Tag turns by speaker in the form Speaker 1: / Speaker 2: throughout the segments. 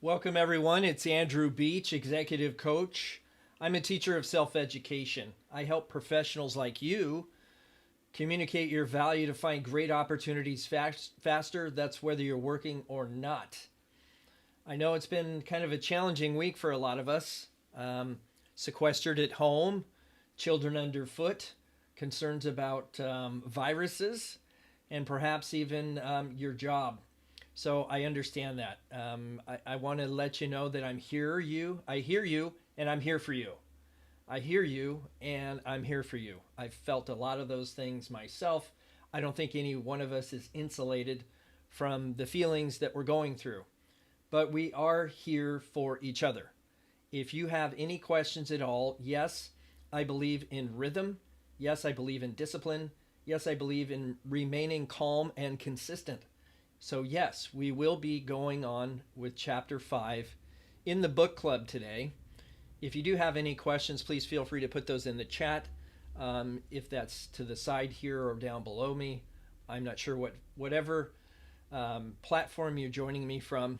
Speaker 1: Welcome, everyone. It's Andrew Beach, Executive Coach. I'm a teacher of self-education. I help professionals like you communicate your value to find great opportunities faster. That's whether you're working or not. I know it's been kind of a challenging week for a lot of us. Sequestered at home, children underfoot, concerns about viruses, and perhaps even your job. So I understand that. I want to let you know that I hear you, and I'm here for you. I hear you, and I'm here for you. I've felt a lot of those things myself. I don't think any one of us is insulated from the feelings that we're going through, but we are here for each other. If you have any questions at all, yes, I believe in rhythm. Yes, I believe in discipline. Yes, I believe in remaining calm and consistent. So yes, we will be going on with chapter 5 in the book club today. If you do have any questions, please feel free to put those in the chat. If that's to the side here or down below me, I'm not sure whatever platform you're joining me from.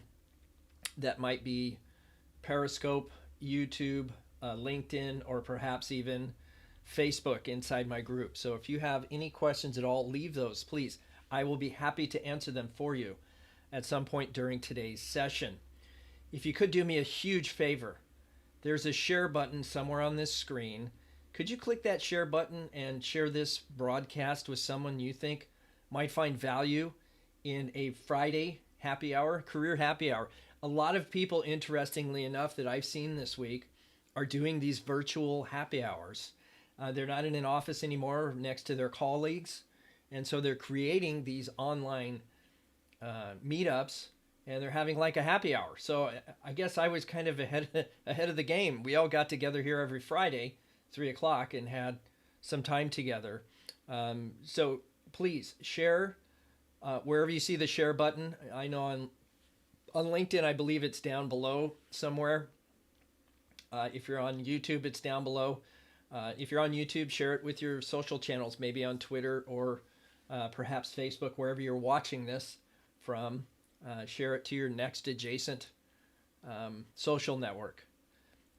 Speaker 1: That might be Periscope, YouTube, LinkedIn, or perhaps even Facebook inside my group. So if you have any questions at all, leave those, please. I will be happy to answer them for you at some point during today's session. If you could do me a huge favor, there's a share button somewhere on this screen. Could you click that share button and share this broadcast with someone you think might find value in a Friday happy hour, career happy hour? A lot of people, interestingly enough, that I've seen this week are doing these virtual happy hours. They're not in an office anymore next to their colleagues. And so they're creating these online meetups, and they're having like a happy hour. So I guess I was kind of ahead of the game. We all got together here every Friday, 3 o'clock, and had some time together. So please share wherever you see the share button. I know on LinkedIn, I believe it's down below somewhere. If you're on YouTube, it's down below. If you're on YouTube, share it with your social channels, maybe on Twitter or perhaps Facebook, wherever you're watching this from. Share it to your next adjacent social network.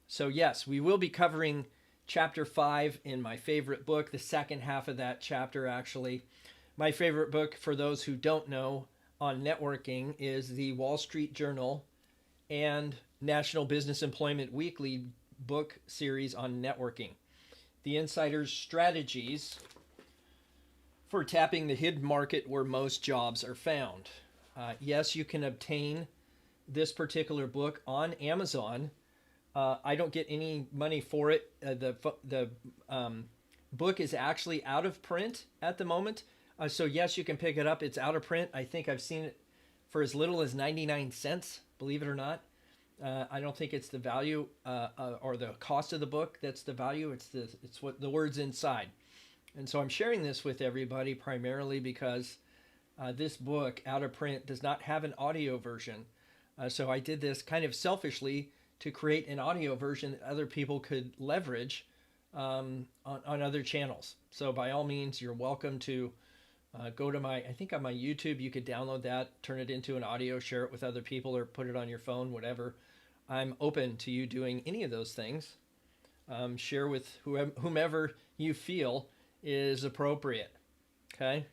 Speaker 1: So yes, we will be covering chapter 5 in my favorite book, the second half of that chapter actually. My favorite book, for those who don't know, on networking is the Wall Street Journal and National Business Employment Weekly book series on networking. The Insider's Strategies for Tapping the Hidden Market Where Most Jobs Are Found. Yes, you can obtain this particular book on Amazon. I don't get any money for it. The book is actually out of print at the moment. So yes, you can pick it up. It's out of print. I think I've seen it for as little as 99 cents, believe it or not. I don't think it's the value or the cost of the book that's the value. It's what the words inside. And so I'm sharing this with everybody primarily because this book, out of print, does not have an audio version. So I did this kind of selfishly to create an audio version that other people could leverage on other channels. So by all means, you're welcome to go to I think on my YouTube, you could download that, turn it into an audio, share it with other people, or put it on your phone, whatever. I'm open to you doing any of those things. Share with whomever you feel is appropriate. Okay.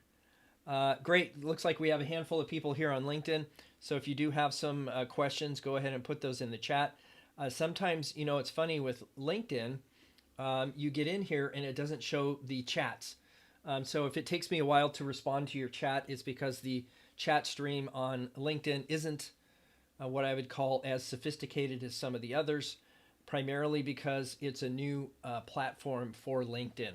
Speaker 1: Great. Looks like we have a handful of people here on LinkedIn. So if you do have some questions, go ahead and put those in the chat. Sometimes, it's funny with LinkedIn, you get in here and it doesn't show the chats. So if it takes me a while to respond to your chat, it's because the chat stream on LinkedIn isn't what I would call as sophisticated as some of the others, primarily because it's a new platform for LinkedIn.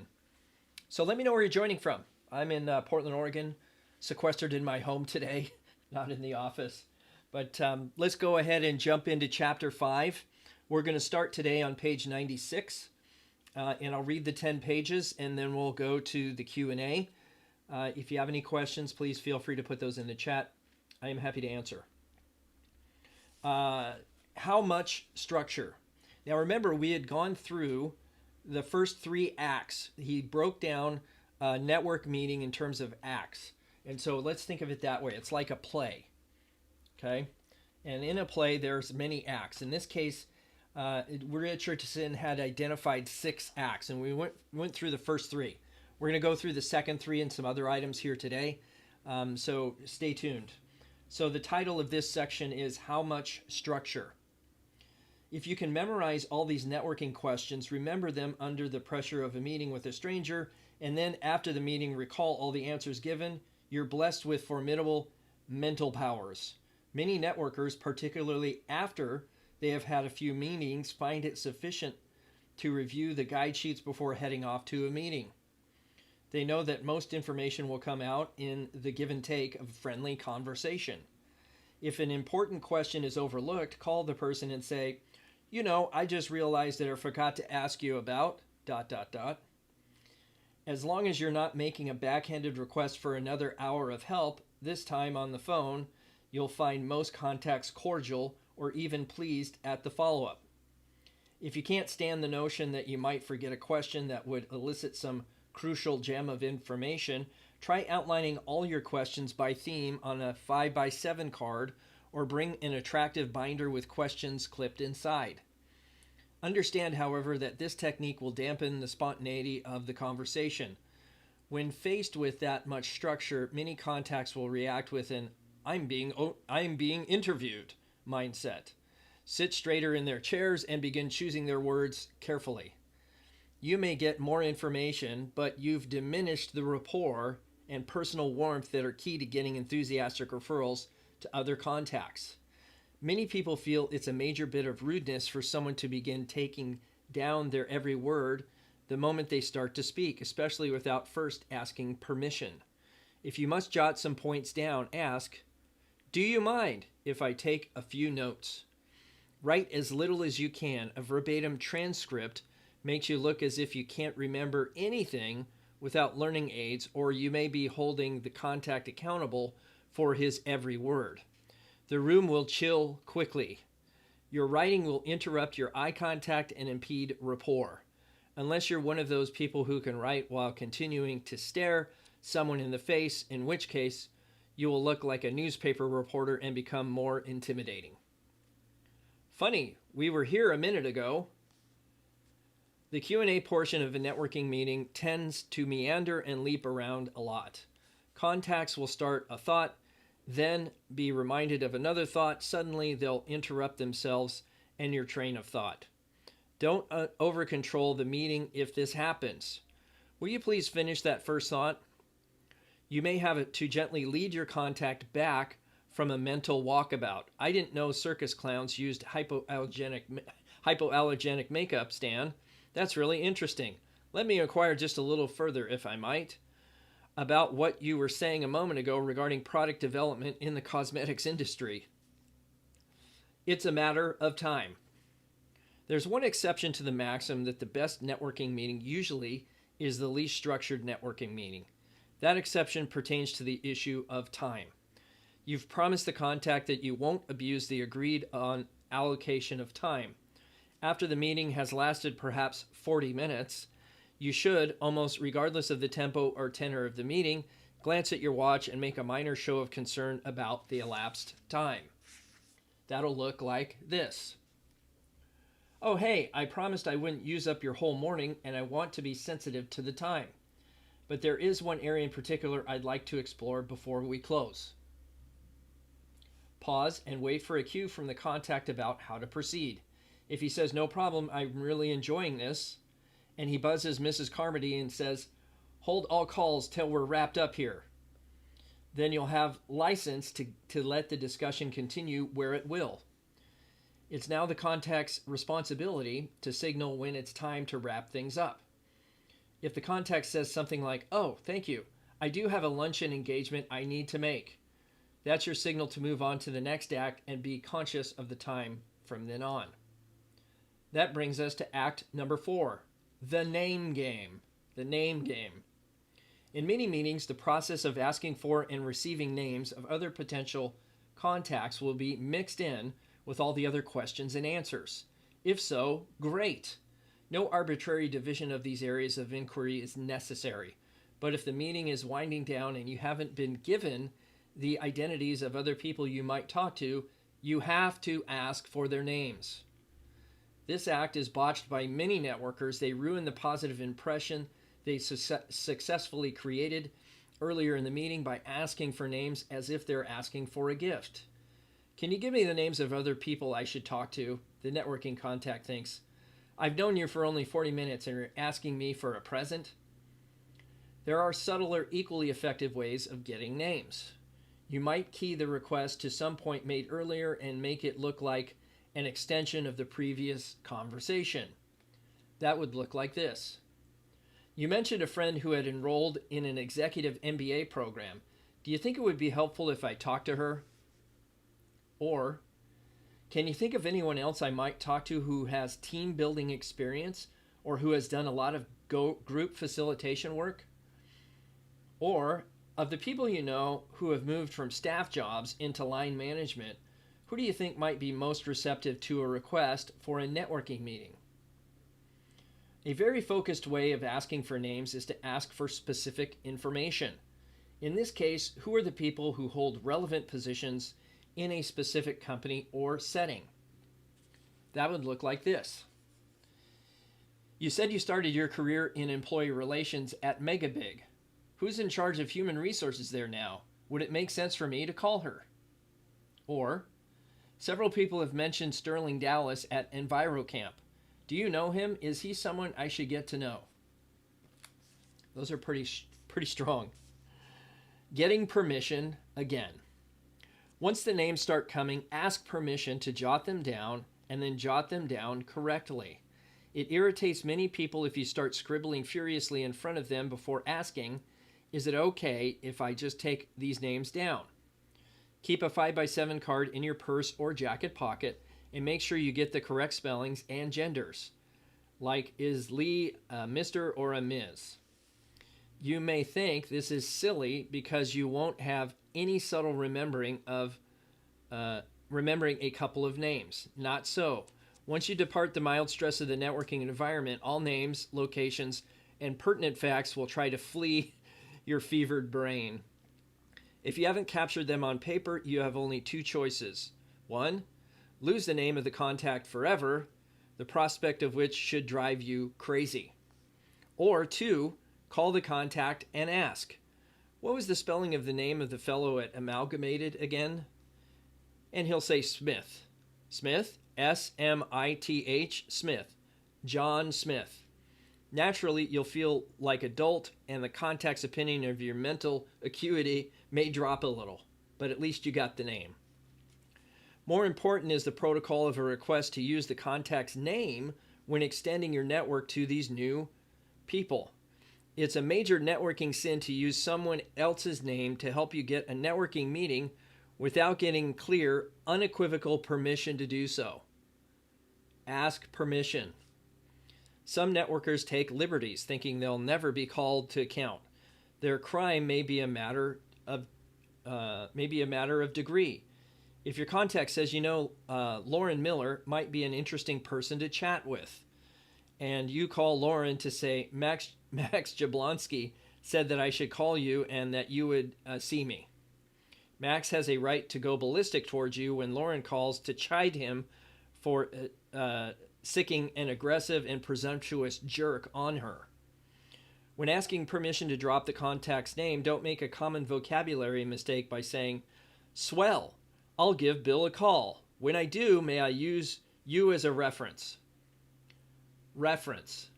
Speaker 1: So let me know where you're joining from. I'm in Portland, Oregon, sequestered in my home today, not in the office. But let's go ahead and jump into chapter 5. We're going to start today on page 96, and I'll read the 10 pages, and then we'll go to the Q&A. If you have any questions, please feel free to put those in the chat. I am happy to answer. How much structure? Now remember, we had gone through the first 3 acts. He broke down a network meeting in terms of acts. And so let's think of it that way. It's like a play. Okay? And in a play, there's many acts. In this case, Richardson had identified 6 acts, and we went through the first 3. We're going to go through the second 3 and some other items here today, so stay tuned. So the title of this section is How Much Structure? If you can memorize all these networking questions, remember them under the pressure of a meeting with a stranger, and then after the meeting recall all the answers given, you're blessed with formidable mental powers. Many networkers, particularly after they have had a few meetings, find it sufficient to review the guide sheets before heading off to a meeting. They know that most information will come out in the give and take of friendly conversation. If an important question is overlooked, call the person and say, I just realized that I forgot to ask you about ... As long as you're not making a backhanded request for another hour of help, this time on the phone, you'll find most contacts cordial or even pleased at the follow-up. If you can't stand the notion that you might forget a question that would elicit some crucial gem of information, try outlining all your questions by theme on a 5x7 card or bring an attractive binder with questions clipped inside. Understand, however, that this technique will dampen the spontaneity of the conversation. When faced with that much structure, many contacts will react with an I'm being interviewed mindset. Sit straighter in their chairs and begin choosing their words carefully. You may get more information, but you've diminished the rapport and personal warmth that are key to getting enthusiastic referrals to other contacts. Many people feel it's a major bit of rudeness for someone to begin taking down their every word the moment they start to speak, especially without first asking permission. If you must jot some points down, ask, do you mind if I take a few notes? Write as little as you can. A verbatim transcript makes you look as if you can't remember anything without learning aids, or you may be holding the contact accountable for his every word. The room will chill quickly. Your writing will interrupt your eye contact and impede rapport. Unless you're one of those people who can write while continuing to stare someone in the face, in which case you will look like a newspaper reporter and become more intimidating. Funny, we were here a minute ago. The Q&A portion of a networking meeting tends to meander and leap around a lot. Contacts will start a thought, then be reminded of another thought. Suddenly, they'll interrupt themselves and your train of thought. Don't over-control the meeting if this happens. Will you please finish that first thought? You may have to gently lead your contact back from a mental walkabout. I didn't know circus clowns used hypoallergenic makeup, Stan. That's really interesting. Let me inquire just a little further, if I might, about what you were saying a moment ago regarding product development in the cosmetics industry. It's a matter of time. There's one exception to the maxim that the best networking meeting usually is the least structured networking meeting. That exception pertains to the issue of time. You've promised the contact that you won't abuse the agreed on allocation of time. After the meeting has lasted perhaps 40 minutes, you should, almost regardless of the tempo or tenor of the meeting, glance at your watch and make a minor show of concern about the elapsed time. That'll look like this. Oh, hey, I promised I wouldn't use up your whole morning, and I want to be sensitive to the time. But there is one area in particular I'd like to explore before we close. Pause and wait for a cue from the contact about how to proceed. If he says, no problem, I'm really enjoying this, and he buzzes Mrs. Carmody and says, hold all calls till we're wrapped up here, then you'll have license to let the discussion continue where it will. It's now the contact's responsibility to signal when it's time to wrap things up. If the contact says something like, oh, thank you, I do have a luncheon engagement I need to make, that's your signal to move on to the next act and be conscious of the time from then on. That brings us to act number 4, the name game. The name game. In many meetings, the process of asking for and receiving names of other potential contacts will be mixed in with all the other questions and answers. If so, great. No arbitrary division of these areas of inquiry is necessary. But if the meeting is winding down and you haven't been given the identities of other people you might talk to, You have to ask for their names. This act is botched by many networkers. They ruin the positive impression they successfully created earlier in the meeting by asking for names as if they're asking for a gift. Can you give me the names of other people I should talk to? The networking contact thinks, I've known you for only 40 minutes and you're asking me for a present? There are subtler, equally effective ways of getting names. You might key the request to some point made earlier and make it look like an extension of the previous conversation. That would look like this. You mentioned a friend who had enrolled in an executive MBA program. Do you think it would be helpful if I talked to her? Or, can you think of anyone else I might talk to who has team building experience or who has done a lot of group facilitation work? Or, of the people you know who have moved from staff jobs into line management, who do you think might be most receptive to a request for a networking meeting? A very focused way of asking for names is to ask for specific information. In this case, who are the people who hold relevant positions in a specific company or setting? That would look like this. You said you started your career in employee relations at Megabig. Who's in charge of human resources there now? Would it make sense for me to call her? Or, several people have mentioned Sterling Dallas at EnviroCamp. Do you know him? Is he someone I should get to know? Those are pretty strong. Getting permission again. Once the names start coming, ask permission to jot them down and then jot them down correctly. It irritates many people if you start scribbling furiously in front of them before asking, is it okay if I just take these names down? Keep a 5x7 card in your purse or jacket pocket and make sure you get the correct spellings and genders. Like, is Lee a Mr. or a Ms.? You may think this is silly because you won't have any subtle remembering of remembering a couple of names. Not so. Once you depart the mild stress of the networking environment, all names, locations, and pertinent facts will try to flee your fevered brain. If you haven't captured them on paper, you have only two choices. One, lose the name of the contact forever, the prospect of which should drive you crazy. Or two, call the contact and ask, what was the spelling of the name of the fellow at Amalgamated again? And he'll say Smith. Smith, S-M-I-T-H, Smith. John Smith. Naturally, you'll feel like adult, and the contact's opinion of your mental acuity may drop a little, but at least you got the name. More important is the protocol of a request to use the contact's name when extending your network to these new people. It's a major networking sin to use someone else's name to help you get a networking meeting without getting clear, unequivocal permission to do so. Ask permission. Some networkers take liberties, thinking they'll never be called to account. Their crime may be a matter of degree. If your contact says, Lauren Miller might be an interesting person to chat with, and you call Lauren to say, Max Jablonski said that I should call you and that you would see me. Max has a right to go ballistic towards you when Lauren calls to chide him for sicking an aggressive and presumptuous jerk on her. When asking permission to drop the contact's name, don't make a common vocabulary mistake by saying, swell, I'll give Bill a call. When I do, may I use you as a reference? Reference.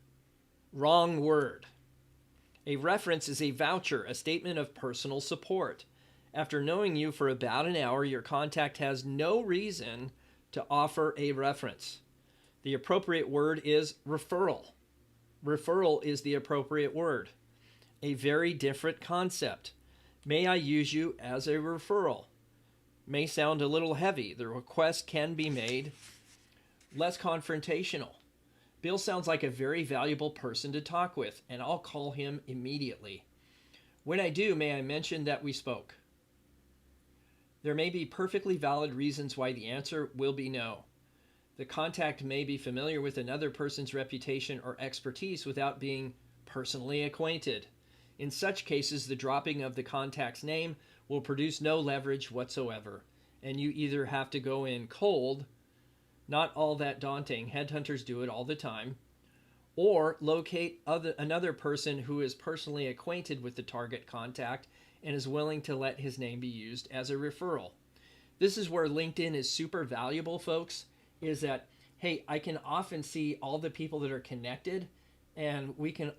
Speaker 1: Wrong word. A reference is a voucher, a statement of personal support. After knowing you for about an hour, your contact has no reason to offer a reference. The appropriate word is referral. Referral is the appropriate word. A very different concept. May I use you as a referral? May sound a little heavy. The request can be made less confrontational. Bill sounds like a very valuable person to talk with, and I'll call him immediately. When I do, may I mention that we spoke? There may be perfectly valid reasons why the answer will be no. The contact may be familiar with another person's reputation or expertise without being personally acquainted. In such cases, the dropping of the contact's name will produce no leverage whatsoever. and you either have to go in cold, not all that daunting, headhunters do it all the time, or locate another person who is personally acquainted with the target contact and is willing to let his name be used as a referral. This is where LinkedIn is super valuable, folks, is that, hey, I can often see all the people that are connected, and we can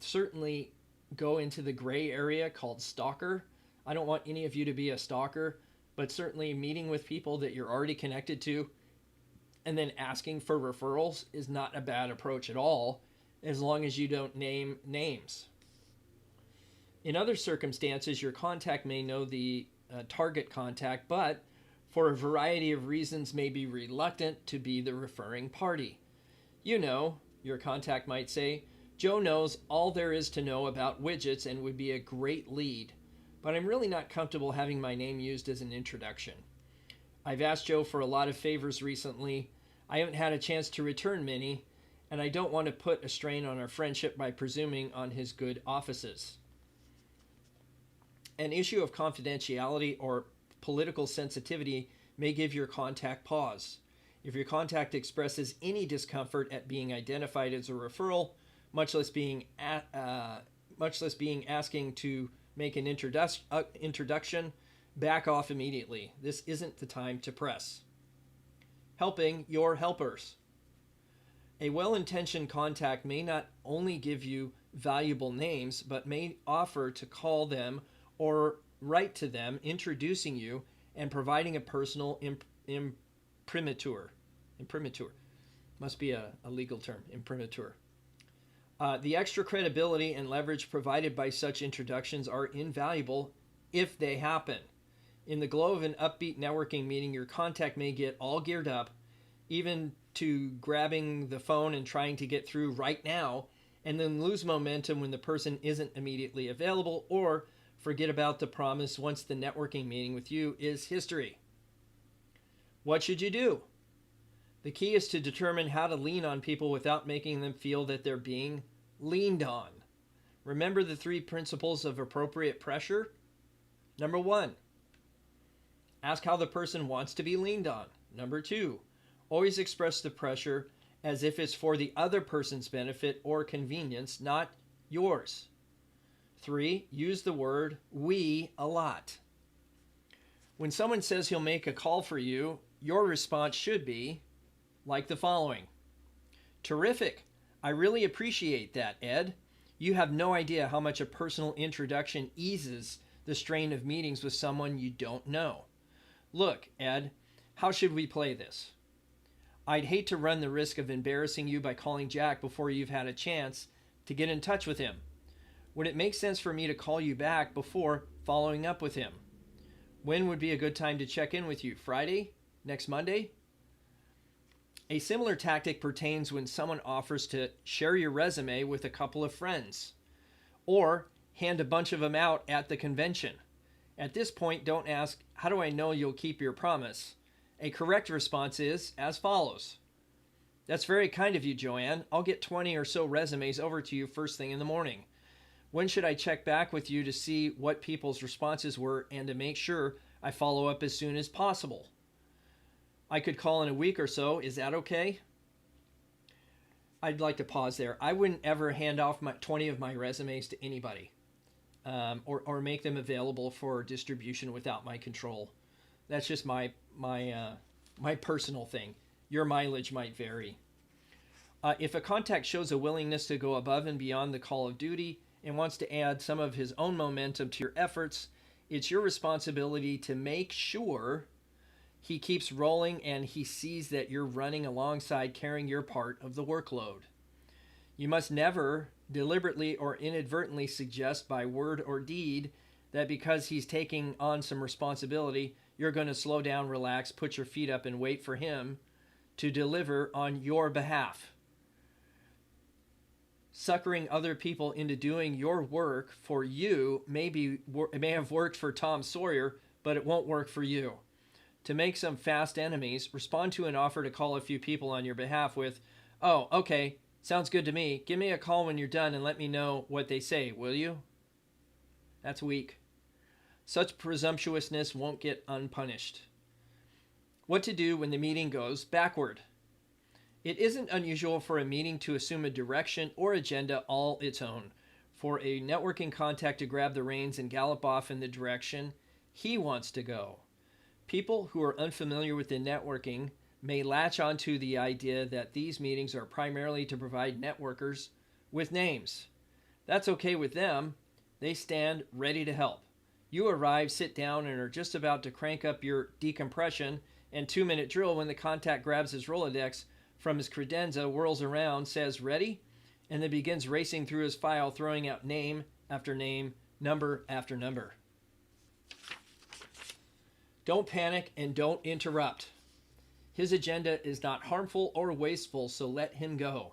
Speaker 1: certainly go into the gray area called stalker. I don't want any of you to be a stalker, but certainly meeting with people that you're already connected to and then asking for referrals is not a bad approach at all, as long as you don't name names. In other circumstances, your contact may know the target contact, but for a variety of reasons may be reluctant to be the referring party. You know, your contact might say, Joe knows all there is to know about widgets and would be a great lead, but I'm really not comfortable having my name used as an introduction. I've asked Joe for a lot of favors recently. I haven't had a chance to return many, and I don't want to put a strain on our friendship by presuming on his good offices. An issue of confidentiality or political sensitivity may give your contact pause. If your contact expresses any discomfort at being identified as a referral, much less being asking to make an introduction, back off immediately. This isn't the time to press. Helping your helpers. A well-intentioned contact may not only give you valuable names, but may offer to call them or write to them, introducing you and providing a personal imprimatur. Imprimatur. Must be a legal term, imprimatur. The extra credibility and leverage provided by such introductions are invaluable if they happen. In the glow of an upbeat networking meeting, your contact may get all geared up, even to grabbing the phone and trying to get through right now, and then lose momentum when the person isn't immediately available, or forget about the promise once the networking meeting with you is history. What should you do? The key is to determine how to lean on people without making them feel that they're being leaned on. Remember the 3 principles of appropriate pressure? Number 1, ask how the person wants to be leaned on. Number 2, always express the pressure as if it's for the other person's benefit or convenience, not yours. 3, use the word we a lot. When someone says he'll make a call for you, your response should be like the following. Terrific. I really appreciate that, Ed. You have no idea how much a personal introduction eases the strain of meetings with someone you don't know. Look, Ed, how should we play this? I'd hate to run the risk of embarrassing you by calling Jack before you've had a chance to get in touch with him. Would it make sense for me to call you back before following up with him? When would be a good time to check in with you? Friday? Next Monday? A similar tactic pertains when someone offers to share your resume with a couple of friends or hand a bunch of them out at the convention. At this point, don't ask, how do I know you'll keep your promise? A correct response is as follows. That's very kind of you, Joanne. I'll get 20 or so resumes over to you first thing in the morning. When should I check back with you to see what people's responses were and to make sure I follow up as soon as possible? I could call in a week or so. Is that okay? I'd like to pause there. I wouldn't ever hand off 20 of my resumes to anybody or make them available for distribution without my control. That's just my personal thing. Your mileage might vary. If a contact shows a willingness to go above and beyond the call of duty and wants to add some of his own momentum to your efforts, it's your responsibility to make sure he keeps rolling and he sees that you're running alongside carrying your part of the workload. You must never deliberately or inadvertently suggest by word or deed that because he's taking on some responsibility, you're going to slow down, relax, put your feet up and wait for him to deliver on your behalf. Suckering other people into doing your work for you may have worked for Tom Sawyer, but it won't work for you. To make some fast enemies, respond to an offer to call a few people on your behalf with, oh, okay, sounds good to me. Give me a call when you're done and let me know what they say, will you? That's weak. Such presumptuousness won't get unpunished. What to do when the meeting goes backward. It isn't unusual for a meeting to assume a direction or agenda all its own, for a networking contact to grab the reins and gallop off in the direction he wants to go. People who are unfamiliar with the networking may latch onto the idea that these meetings are primarily to provide networkers with names. That's okay with them. They stand ready to help. You arrive, sit down, and are just about to crank up your decompression and 2-minute drill when the contact grabs his Rolodex from his credenza, whirls around, says ready, and then begins racing through his file, throwing out name after name, number after number. Don't panic and don't interrupt. His agenda is not harmful or wasteful, so let him go.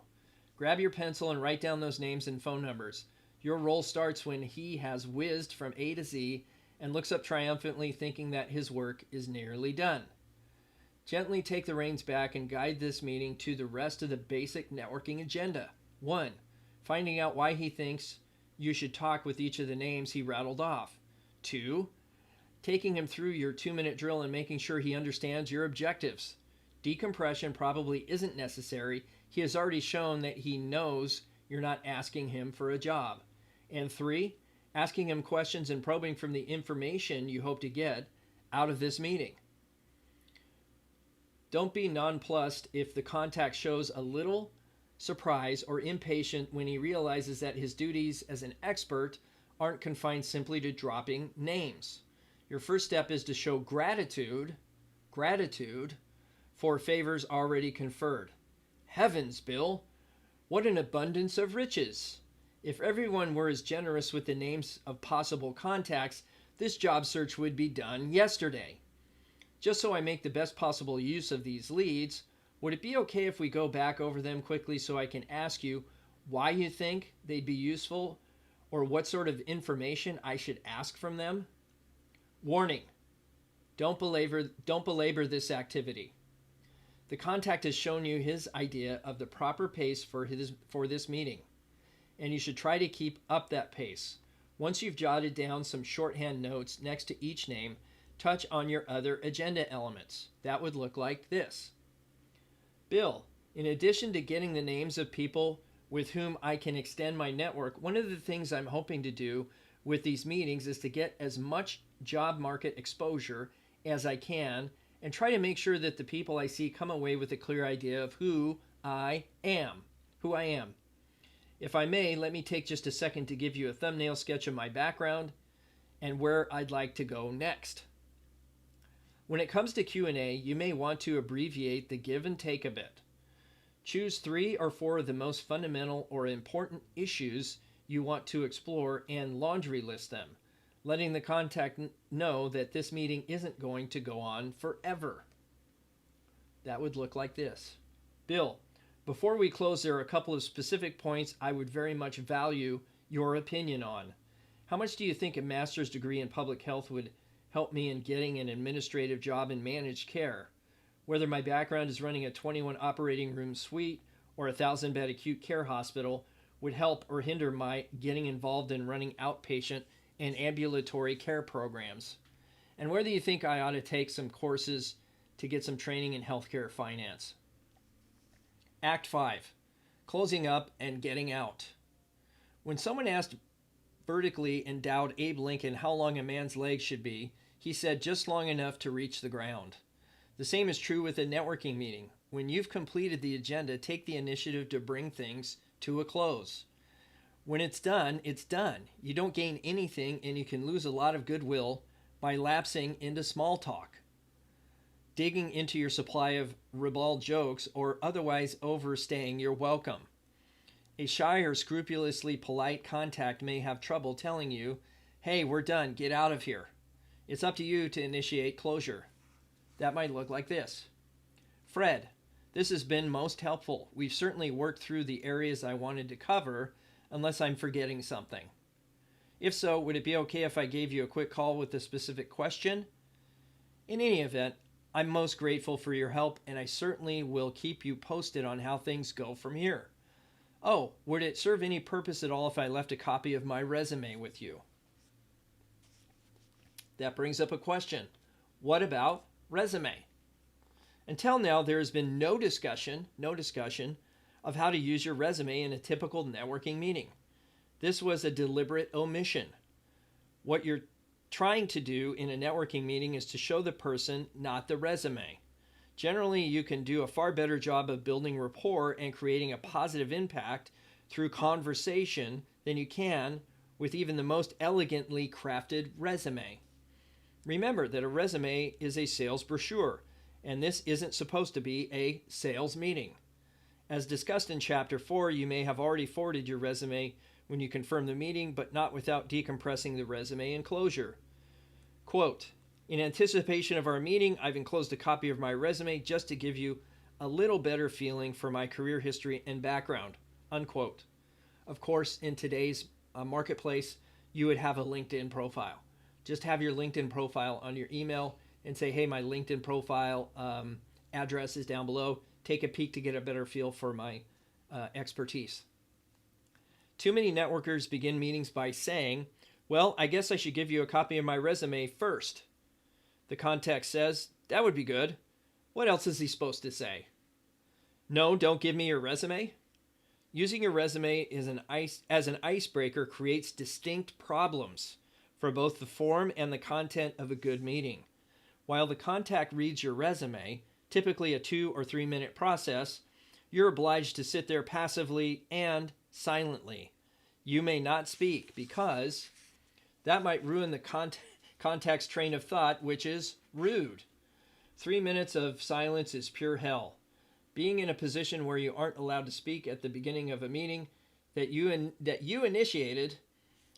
Speaker 1: Grab your pencil and write down those names and phone numbers. Your role starts when he has whizzed from A to Z and looks up triumphantly, thinking that his work is nearly done. Gently take the reins back and guide this meeting to the rest of the basic networking agenda. 1. Finding out why he thinks you should talk with each of the names he rattled off. 2. Taking him through your 2-minute drill and making sure he understands your objectives. Decompression probably isn't necessary. He has already shown that he knows you're not asking him for a job. And 3. Asking him questions and probing from the information you hope to get out of this meeting. Don't be nonplussed if the contact shows a little surprise or impatient when he realizes that his duties as an expert aren't confined simply to dropping names. Your first step is to show gratitude for favors already conferred. Heavens, Bill, what an abundance of riches! If everyone were as generous with the names of possible contacts, this job search would be done yesterday. Just so I make the best possible use of these leads, would it be okay if we go back over them quickly so I can ask you why you think they'd be useful or what sort of information I should ask from them? Warning, don't belabor this activity. The contact has shown you his idea of the proper pace for this meeting, and you should try to keep up that pace. Once you've jotted down some shorthand notes next to each name, touch on your other agenda elements. That would look like this. Bill, in addition to getting the names of people with whom I can extend my network, one of the things I'm hoping to do with these meetings is to get as much job market exposure as I can and try to make sure that the people I see come away with a clear idea of who I am. If I may, let me take just a second to give you a thumbnail sketch of my background and where I'd like to go next. When it comes to Q&A, you may want to abbreviate the give and take a bit. Choose 3 or 4 of the most fundamental or important issues you want to explore and laundry list them, letting the contact know that this meeting isn't going to go on forever. That would look like this. Bill, before we close, there are a couple of specific points I would very much value your opinion on. How much do you think a master's degree in public health would help me in getting an administrative job in managed care? Whether my background is running a 21 operating room suite or a 1,000-bed acute care hospital would help or hinder my getting involved in running outpatient and ambulatory care programs. And whether you think I ought to take some courses to get some training in healthcare finance. Act 5, closing up and getting out. When someone asked vertically endowed Abe Lincoln how long a man's legs should be, he said just long enough to reach the ground. The same is true with a networking meeting. When you've completed the agenda, take the initiative to bring things to a close. When it's done, it's done. You don't gain anything, and you can lose a lot of goodwill by lapsing into small talk, digging into your supply of ribald jokes, or otherwise overstaying your welcome. A shy or scrupulously polite contact may have trouble telling you, hey, we're done, get out of here. It's up to you to initiate closure. That might look like this. Fred, this has been most helpful. We've certainly worked through the areas I wanted to cover, unless I'm forgetting something. If so, would it be okay if I gave you a quick call with a specific question? In any event, I'm most grateful for your help, and I certainly will keep you posted on how things go from here. Oh, would it serve any purpose at all if I left a copy of my resume with you? That brings up a question. What about resume? Until now, there has been no discussion of how to use your resume in a typical networking meeting. This was a deliberate omission. What you're trying to do in a networking meeting is to show the person, not the resume. Generally, you can do a far better job of building rapport and creating a positive impact through conversation than you can with even the most elegantly crafted resume. Remember that a resume is a sales brochure, and this isn't supposed to be a sales meeting. As discussed in Chapter 4, you may have already forwarded your resume when you confirm the meeting, but not without decompressing the resume enclosure. Quote, "In anticipation of our meeting, I've enclosed a copy of my resume just to give you a little better feeling for my career history and background." Unquote. Of course, in today's marketplace, you would have a LinkedIn profile. Just have your LinkedIn profile on your email and say, hey, my LinkedIn profile address is down below. Take a peek to get a better feel for my expertise. Too many networkers begin meetings by saying, well, I guess I should give you a copy of my resume first. The contact says, that would be good. What else is he supposed to say? No, don't give me your resume. Using your resume as an icebreaker creates distinct problems for both the form and the content of a good meeting. While the contact reads your resume, typically a 2 or 3 minute process, you're obliged to sit there passively and silently. You may not speak because that might ruin the contact's train of thought, which is rude. 3 minutes of silence is pure hell. Being in a position where you aren't allowed to speak at the beginning of a meeting that you initiated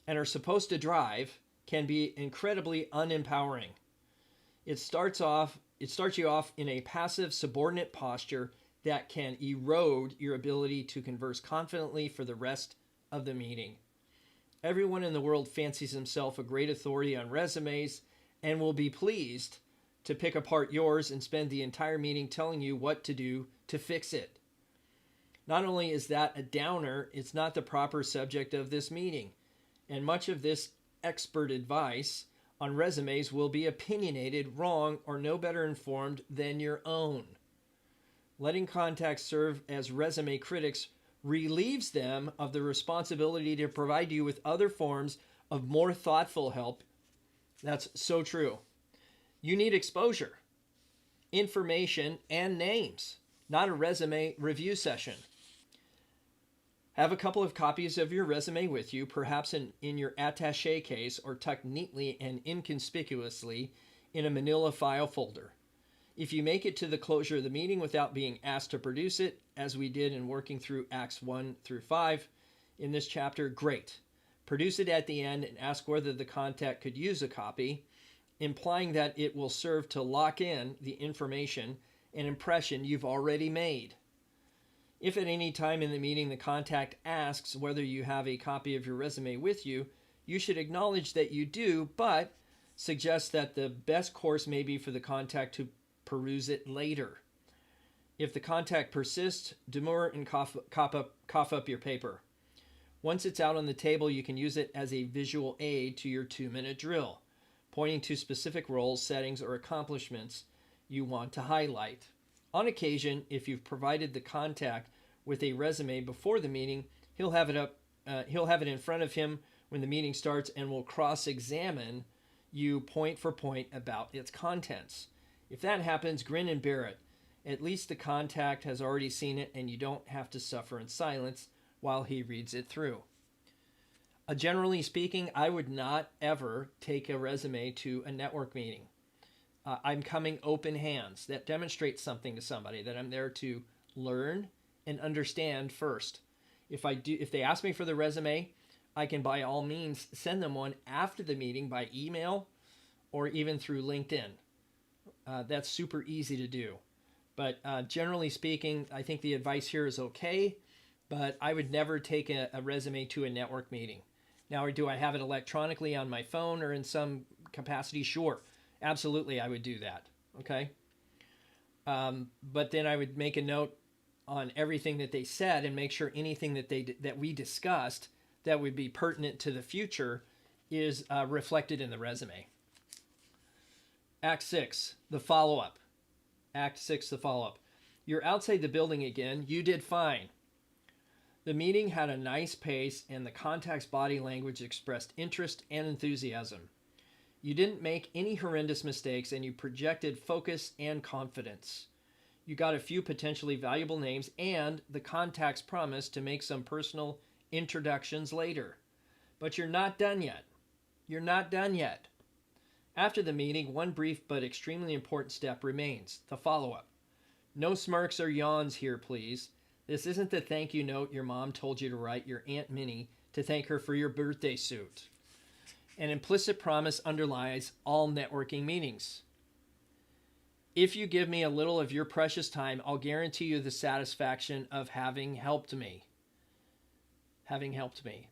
Speaker 1: and are supposed to drive can be incredibly unempowering. It starts you off in a passive, subordinate posture that can erode your ability to converse confidently for the rest of the meeting. Everyone in the world fancies himself a great authority on resumes and will be pleased to pick apart yours and spend the entire meeting telling you what to do to fix it. Not only is that a downer, it's not the proper subject of this meeting, and much of this expert advice on resumes will be opinionated, wrong, or no better informed than your own. Letting contacts serve as resume critics relieves them of the responsibility to provide you with other forms of more thoughtful help. That's so true. You need exposure, information, and names, not a resume review session. Have a couple of copies of your resume with you, perhaps in your attaché case or tucked neatly and inconspicuously in a manila file folder. If you make it to the closure of the meeting without being asked to produce it, as we did in working through Acts 1 through 5 in this chapter, great. Produce it at the end and ask whether the contact could use a copy, implying that it will serve to lock in the information and impression you've already made. If at any time in the meeting the contact asks whether you have a copy of your resume with you, you should acknowledge that you do, but suggest that the best course may be for the contact to peruse it later. If the contact persists, demur and cough up your paper. Once it's out on the table, you can use it as a visual aid to your 2-minute drill, pointing to specific roles, settings, or accomplishments you want to highlight. On occasion, if you've provided the contact with a resume before the meeting, he'll have it in front of him when the meeting starts and will cross-examine you point for point about its contents. If that happens, grin and bear it. At least the contact has already seen it and you don't have to suffer in silence while he reads it through. Generally speaking, I would not ever take a resume to a network meeting. I'm coming open hands. That demonstrates something to somebody, that I'm there to learn and understand first. If they ask me for the resume, I can by all means send them one after the meeting by email or even through LinkedIn. That's super easy to do. But generally speaking, I think the advice here is okay, but I would never take a resume to a network meeting. Now, do I have it electronically on my phone or in some capacity? Sure. Absolutely, I would do that. Okay. But then I would make a note on everything that they said and make sure anything that we discussed that would be pertinent to the future is reflected in the resume. Act 6, the follow-up. Act 6, the follow-up. You're outside the building again. You did fine. The meeting had a nice pace, and the contact's body language expressed interest and enthusiasm. You didn't make any horrendous mistakes, and you projected focus and confidence. You got a few potentially valuable names, and the contact's promise to make some personal introductions later. But you're not done yet. You're not done yet. After the meeting, one brief but extremely important step remains, the follow-up. No smirks or yawns here, please. This isn't the thank you note your mom told you to write your Aunt Minnie to thank her for your birthday suit. An implicit promise underlies all networking meetings. If you give me a little of your precious time, I'll guarantee you the satisfaction of having helped me.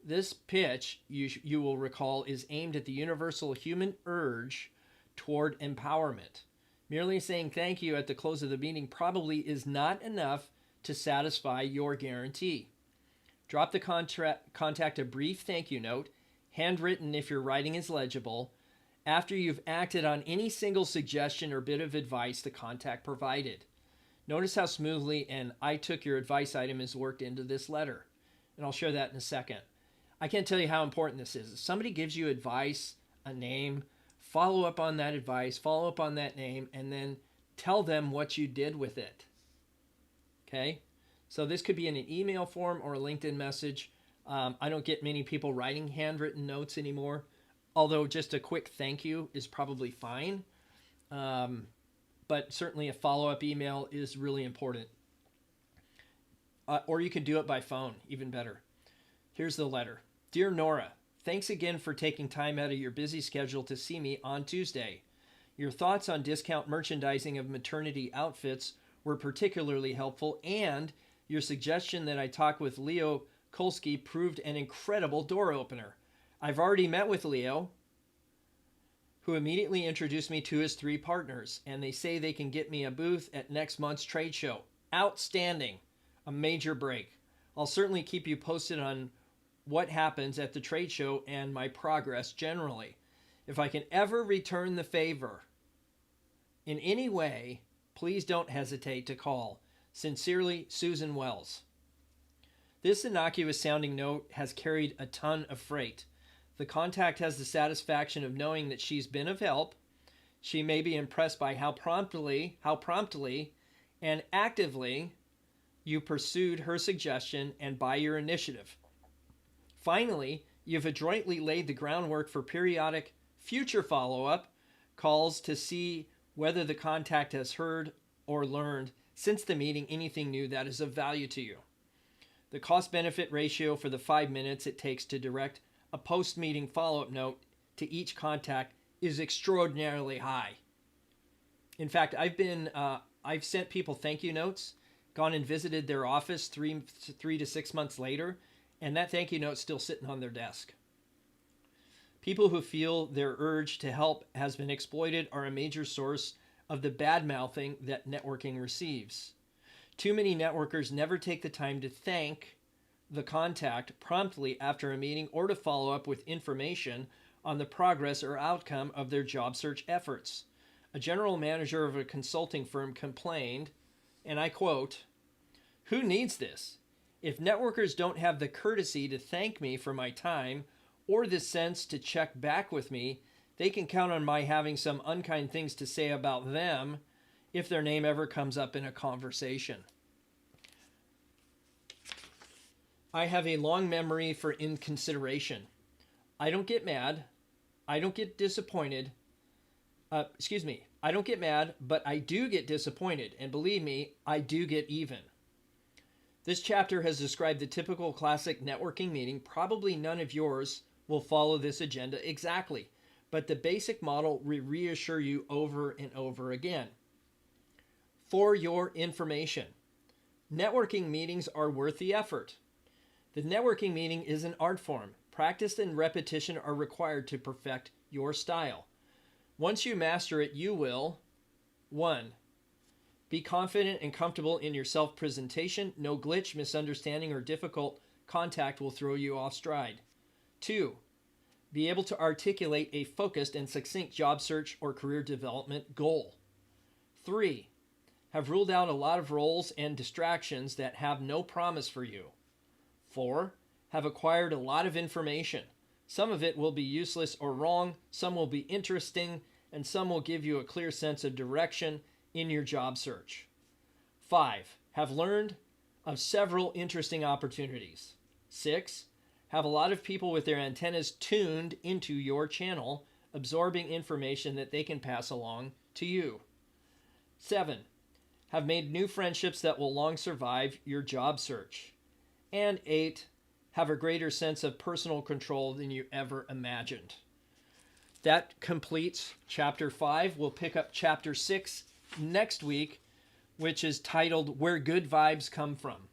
Speaker 1: This pitch, you will recall, is aimed at the universal human urge toward empowerment. Merely saying thank you at the close of the meeting probably is not enough to satisfy your guarantee. Drop the contact a brief thank you note, handwritten if your writing is legible, after you've acted on any single suggestion or bit of advice the contact provided. Notice how smoothly an I took your advice item is worked into this letter. And I'll share that in a second. I can't tell you how important this is. If somebody gives you advice, a name, follow up on that advice, follow up on that name, and then tell them what you did with it. Okay? So this could be in an email form or a LinkedIn message. I don't get many people writing handwritten notes anymore, although just a quick thank you is probably fine. But certainly a follow-up email is really important. Or you can do it by phone, even better. Here's the letter. Dear Nora, thanks again for taking time out of your busy schedule to see me on Tuesday. Your thoughts on discount merchandising of maternity outfits were particularly helpful, and your suggestion that I talk with Leo Kolsky proved an incredible door opener. I've already met with Leo, who immediately introduced me to his 3 partners, and they say they can get me a booth at next month's trade show. Outstanding. A major break. I'll certainly keep you posted on what happens at the trade show and my progress generally. If I can ever return the favor in any way, please don't hesitate to call. Sincerely, Susan Wells. This innocuous sounding note has carried a ton of freight. The contact has the satisfaction of knowing that she's been of help. She may be impressed by how promptly and actively you pursued her suggestion and by your initiative. Finally, you've adroitly laid the groundwork for periodic future follow-up calls to see whether the contact has heard or learned since the meeting anything new that is of value to you. The cost-benefit ratio for the 5 minutes it takes to direct a post-meeting follow-up note to each contact is extraordinarily high. In fact, I've sent people thank you notes, gone and visited their office 3 to 6 months later, and that thank you note's still sitting on their desk. People who feel their urge to help has been exploited are a major source of the bad-mouthing that networking receives. Too many networkers never take the time to thank the contact promptly after a meeting or to follow up with information on the progress or outcome of their job search efforts. A general manager of a consulting firm complained, and I quote, "Who needs this? If networkers don't have the courtesy to thank me for my time or the sense to check back with me, they can count on my having some unkind things to say about them if their name ever comes up in a conversation." I have a long memory for inconsideration. I don't get mad. I don't get disappointed. I don't get mad, but I do get disappointed. And believe me, I do get even. This chapter has described the typical classic networking meeting. Probably none of yours will follow this agenda exactly, but the basic model will reassure you over and over again. For your information, networking meetings are worth the effort. The networking meeting is an art form. Practice and repetition are required to perfect your style. Once you master it, you will 1. Be confident and comfortable in your self-presentation. No glitch, misunderstanding, or difficult contact will throw you off stride. 2. Be able to articulate a focused and succinct job search or career development goal. 3. Have ruled out a lot of roles and distractions that have no promise for you. 4. Have acquired a lot of information. Some of it will be useless or wrong, some will be interesting, and some will give you a clear sense of direction in your job search. 5. Have learned of several interesting opportunities. 6. Have a lot of people with their antennas tuned into your channel, absorbing information that they can pass along to you. 7. Have made new friendships that will long survive your job search. And 8. Have a greater sense of personal control than you ever imagined. That completes chapter 5. We'll pick up chapter 6 next week, which is titled Where Good Vibes Come From.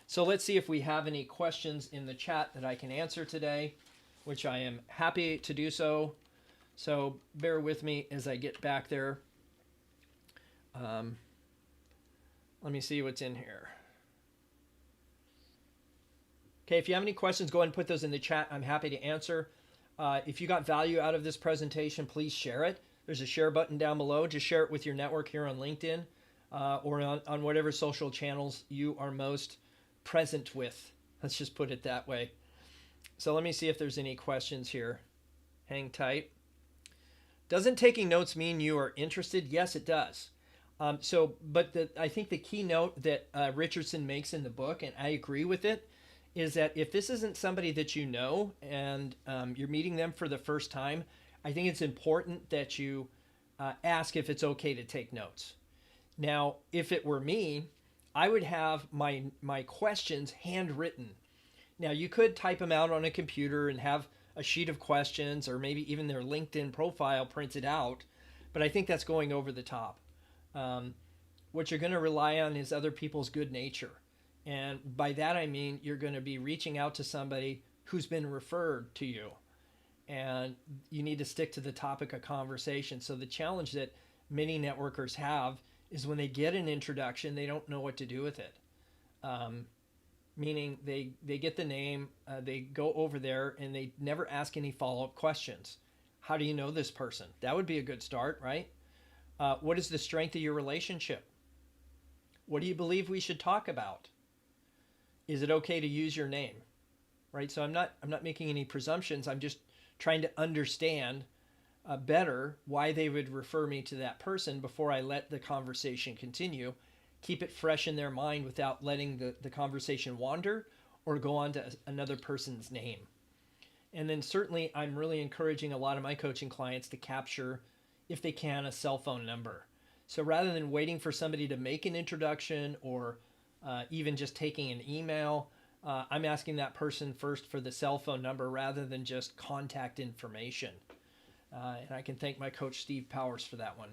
Speaker 1: So let's see if we have any questions in the chat that I can answer today, which I am happy to do so. So bear with me as I get back there. Let me see what's in here. Okay, if you have any questions, go ahead and put those in the chat. I'm happy to answer. If you got value out of this presentation, please share it. There's a share button down below. Just share it with your network here on LinkedIn or on whatever social channels you are most present with. Let's just put it that way. So let me see if there's any questions here. Hang tight. Doesn't taking notes mean you are interested? Yes, it does. But I think the key note that Richardson makes in the book, and I agree with it, is that if this isn't somebody that you know and you're meeting them for the first time, I think it's important that you ask if it's okay to take notes. Now, if it were me, I would have my questions handwritten. Now, you could type them out on a computer and have a sheet of questions or maybe even their LinkedIn profile printed out, but I think that's going over the top. What you're going to rely on is other people's good nature. And by that, I mean you're going to be reaching out to somebody who's been referred to you. And you need to stick to the topic of conversation. So the challenge that many networkers have is when they get an introduction, they don't know what to do with it. Meaning they get the name, they go over there, and they never ask any follow-up questions. How do you know this person? That would be a good start, right? What is the strength of your relationship? What do you believe we should talk about? Is it okay to use your name? Right? So I'm not making any presumptions. I'm just trying to understand better why they would refer me to that person before I let the conversation continue. Keep it fresh in their mind without letting the conversation wander or go on to another person's name. And then certainly I'm really encouraging a lot of my coaching clients to capture, if they can, a cell phone number. So rather than waiting for somebody to make an introduction or even just taking an email, I'm asking that person first for the cell phone number rather than just contact information. And I can thank my coach, Steve Powers, for that one.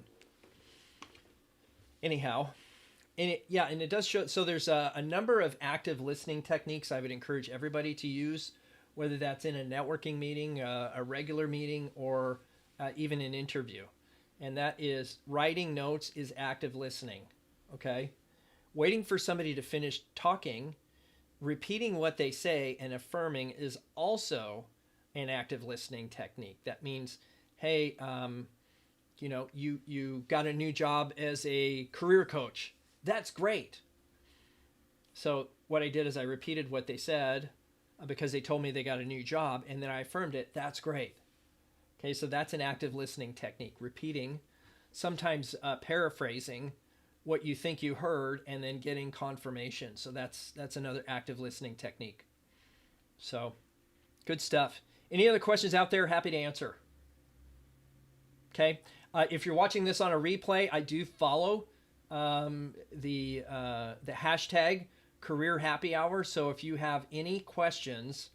Speaker 1: Anyhow, and it does show, so there's a number of active listening techniques I would encourage everybody to use, whether that's in a networking meeting, a regular meeting, or even an interview. And that is writing notes is active listening, okay? Waiting for somebody to finish talking, repeating what they say, and affirming is also an active listening technique. That means, hey, you got a new job as a career coach. That's great. So what I did is I repeated what they said because they told me they got a new job, and then I affirmed it. That's great. Okay, so that's an active listening technique. Repeating, sometimes paraphrasing what you think you heard, and then getting confirmation. So that's another active listening technique. So good stuff. Any other questions out there? Happy to answer. Okay. If you're watching this on a replay, I do follow the hashtag Career Happy Hour. So if you have any questions,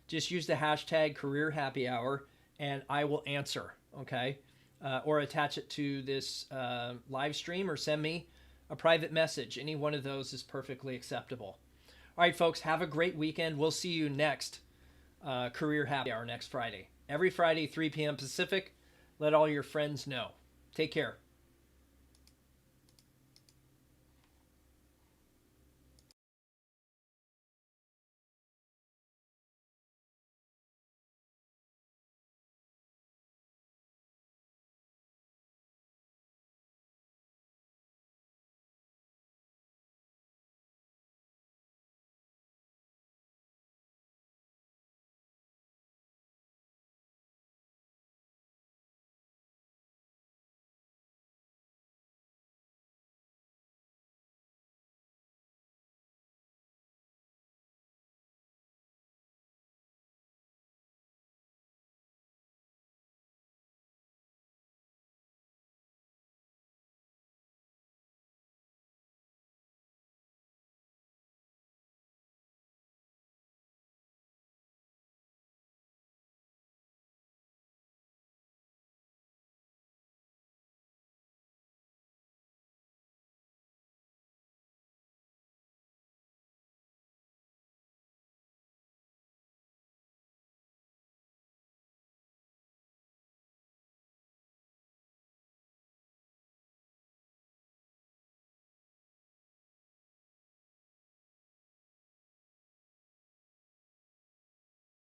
Speaker 1: just use the hashtag Career Happy Hour, and I will answer. Okay. Or attach it to this live stream, or send me a private message. Any one of those is perfectly acceptable. All right, folks, have a great weekend. We'll see you next Career Happy Hour next Friday. Every Friday, 3 p.m. Pacific. Let all your friends know. Take care.